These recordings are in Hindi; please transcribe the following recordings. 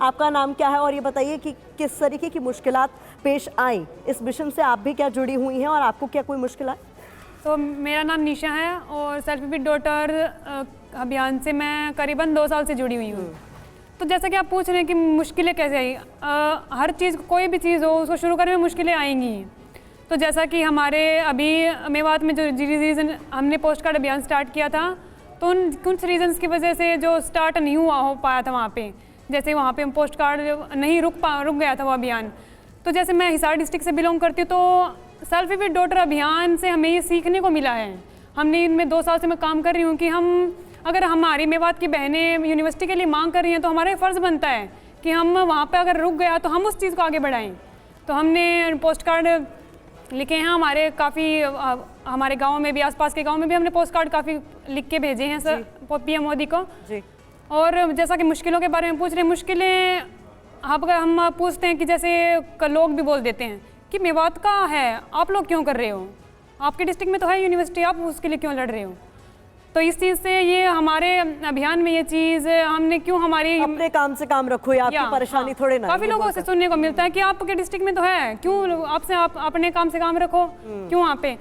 आपका नाम क्या है और ये बताइए कि किस तरीके की मुश्किलात पेश आई? इस मिशन से आप भी क्या जुड़ी हुई हैं और आपको क्या कोई मुश्किल आई? तो मेरा नाम निशा है और सेल्फ विद डॉटर अभियान से मैं करीबन 2 साल से जुड़ी हुई हूँ। तो जैसा कि आप पूछ रहे हैं कि मुश्किलें कैसे आई, हर चीज़, कोई भी चीज़ हो उसको शुरू करने में मुश्किलें आएंगी। तो जैसा कि हमारे अभी मेवात में जो रीज़न हमने पोस्ट कार्ड अभियान स्टार्ट किया था, तो उन कुछ रीजंस की वजह से जो स्टार्ट नहीं हो पाया था वहाँ पे, जैसे वहाँ पे पोस्ट कार्ड नहीं रुक गया था वो अभियान। तो जैसे मैं हिसार डिस्ट्रिक्ट से बिलोंग करती हूँ, तो सेल्फ विद डॉटर अभियान से हमें ये सीखने को मिला है। हमने इनमें 2 साल से मैं काम कर रही हूँ कि हम अगर हमारी मेवात की बहनें यूनिवर्सिटी के लिए मांग कर रही हैं तो हमारा फ़र्ज़ बनता है कि हम वहाँ पे अगर रुक गया तो हम उस चीज़ को आगे बढ़ाएं। तो हमने पोस्ट कार्ड लिखे हैं, हमारे गांव में भी, आसपास के गांव में भी हमने पोस्ट कार्ड काफ़ी लिख के भेजे हैं सर पीएम मोदी को जी। और जैसा कि मुश्किलों के बारे में पूछ रहे हैं, मुश्किलें हम पूछते हैं कि जैसे लोग भी बोल देते हैं कि मेवात का है, आप लोग क्यों कर रहे हो, आपके डिस्ट्रिक्ट में तो है यूनिवर्सिटी, आप उसके लिए क्यों लड़ रहे हो। तो इस चीज़ से ये हमारे अभियान में ये चीज़ हमने क्यों, हमारी अपने काम से काम रखो या आपकी परेशानी थोड़े ना। काफ़ी लोगों से सुनने को मिलता है कि आपके डिस्ट्रिक्ट में तो है, क्यों आप अपने काम से काम रखो, क्यों वहाँ पे।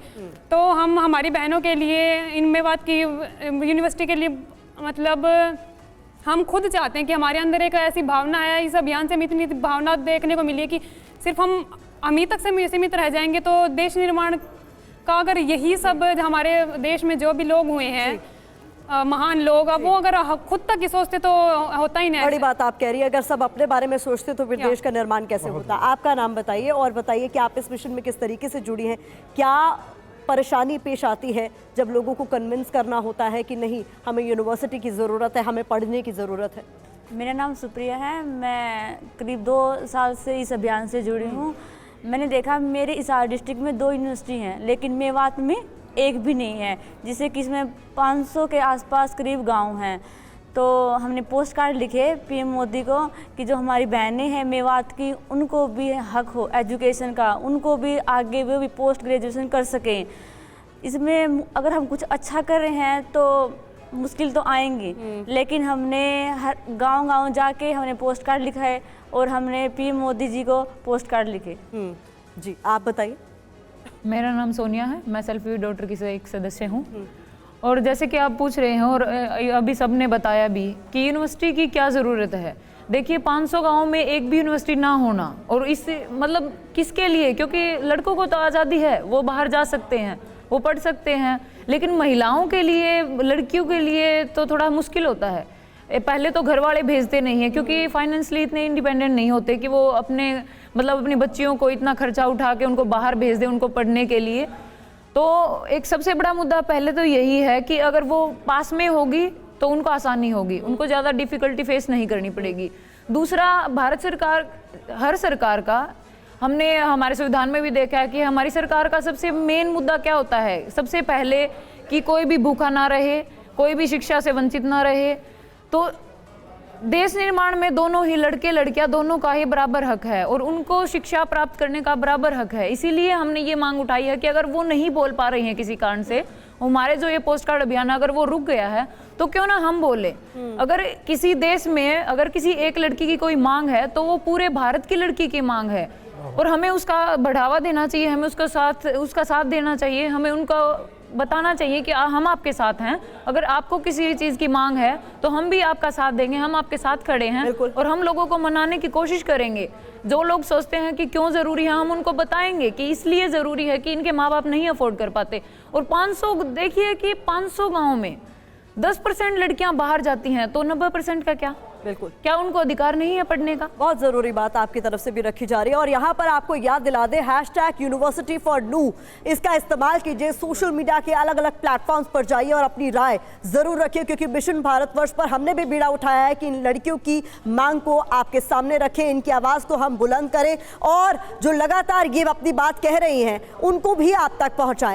तो हम हमारी बहनों के लिए, इन मेवात की यूनिवर्सिटी के लिए, मतलब हम खुद चाहते हैं कि हमारे अंदर एक ऐसी भावना है, इस अभियान से इतनी भावना देखने को मिली है कि सिर्फ हम अमी तक से सीमित रह जाएंगे तो देश निर्माण का, अगर यही सब हमारे देश में जो भी लोग हुए हैं महान लोग, अब वो अगर खुद तक ही सोचते तो होता ही नहीं। बड़ी बात आप कह रही है, अगर सब अपने बारे में सोचते तो फिर देश का निर्माण कैसे होता। आपका नाम बताइए और बताइए कि आप इस मिशन में किस तरीके से जुड़ी हैं, क्या परेशानी पेश आती है जब लोगों को कन्विंस करना होता है कि नहीं, हमें यूनिवर्सिटी की ज़रूरत है, हमें पढ़ने की ज़रूरत है। मेरा नाम सुप्रिया है, मैं करीब 2 साल से इस अभियान से जुड़ी हूँ। मैंने देखा मेरे हिसार डिस्ट्रिक्ट में 2 यूनिवर्सिटी हैं, लेकिन मेवात में एक भी नहीं है, जिससे कि इसमें 500 के आसपास करीब गांव हैं। तो हमने पोस्ट कार्ड लिखे पीएम मोदी को कि जो हमारी बहनें हैं मेवात की, उनको भी हक हो एजुकेशन का, उनको भी आगे वो भी पोस्ट ग्रेजुएशन कर सकें। इसमें अगर हम कुछ अच्छा कर रहे हैं तो मुश्किल तो आएंगी, लेकिन हमने हर गांव जाके हमने पोस्ट कार्ड लिखा है और हमने पीएम मोदी जी को पोस्ट कार्ड लिखे। जी, आप बताइए। मेरा नाम सोनिया है, मैं सेल्फ विद डॉटर की एक सदस्य हूँ। और जैसे कि आप पूछ रहे हैं और अभी सब ने बताया भी कि यूनिवर्सिटी की क्या ज़रूरत है। देखिए 500 गाँव में एक भी यूनिवर्सिटी ना होना, और इससे मतलब किसके लिए, क्योंकि लड़कों को तो आज़ादी है, वो बाहर जा सकते हैं, वो पढ़ सकते हैं, लेकिन महिलाओं के लिए, लड़कियों के लिए तो थोड़ा मुश्किल होता है। पहले तो घर वाले भेजते नहीं हैं क्योंकि फाइनेंशियली इतने इंडिपेंडेंट नहीं होते कि वो अपनी बच्चियों को इतना खर्चा उठा के उनको बाहर भेज दें उनको पढ़ने के लिए। तो एक सबसे बड़ा मुद्दा पहले तो यही है कि अगर वो पास में होगी तो उनको आसानी होगी, उनको ज़्यादा डिफ़िकल्टी फेस नहीं करनी पड़ेगी। दूसरा, भारत सरकार, हर सरकार का, हमने हमारे संविधान में भी देखा है कि हमारी सरकार का सबसे मेन मुद्दा क्या होता है, सबसे पहले कि कोई भी भूखा ना रहे, कोई भी शिक्षा से वंचित ना रहे। तो देश निर्माण में दोनों ही, लड़के लड़कियां दोनों का ही बराबर हक है और उनको शिक्षा प्राप्त करने का बराबर हक है। इसीलिए हमने ये मांग उठाई है कि अगर वो नहीं बोल पा रही हैं किसी कारण से, हमारे जो ये पोस्ट कार्ड अभियान अगर वो रुक गया है तो क्यों ना हम बोले। अगर किसी देश में अगर किसी एक लड़की की कोई मांग है तो वो पूरे भारत की लड़की की मांग है और हमें उसका बढ़ावा देना चाहिए, हमें उसका साथ देना चाहिए, हमें उनको बताना चाहिए कि हम आपके साथ हैं। अगर आपको किसी चीज़ की मांग है तो हम भी आपका साथ देंगे, हम आपके साथ खड़े हैं और हम लोगों को मनाने की कोशिश करेंगे। जो लोग सोचते हैं कि क्यों ज़रूरी है, हम उनको बताएंगे कि इसलिए ज़रूरी है कि इनके माँ बाप नहीं अफोर्ड कर पाते। और 500, देखिए कि 500 गाँव में 10% लड़कियाँ बाहर जाती हैं, तो 90% का क्या, बिल्कुल, क्या उनको अधिकार नहीं है पढ़ने का? बहुत ज़रूरी बात आपकी तरफ से भी रखी जा रही है। और यहाँ पर आपको याद दिला दे, #UniversityForNu, इसका इस्तेमाल कीजिए, सोशल मीडिया के अलग अलग प्लेटफॉर्म्स पर जाइए और अपनी राय ज़रूर रखिए, क्योंकि मिशन भारतवर्ष पर हमने भी बीड़ा उठाया है कि इन लड़कियों की मांग को आपके सामने रखें, इनकी आवाज़ को हम बुलंद करें और जो लगातार ये अपनी बात कह रही हैं उनको भी आप तक पहुँचाएं।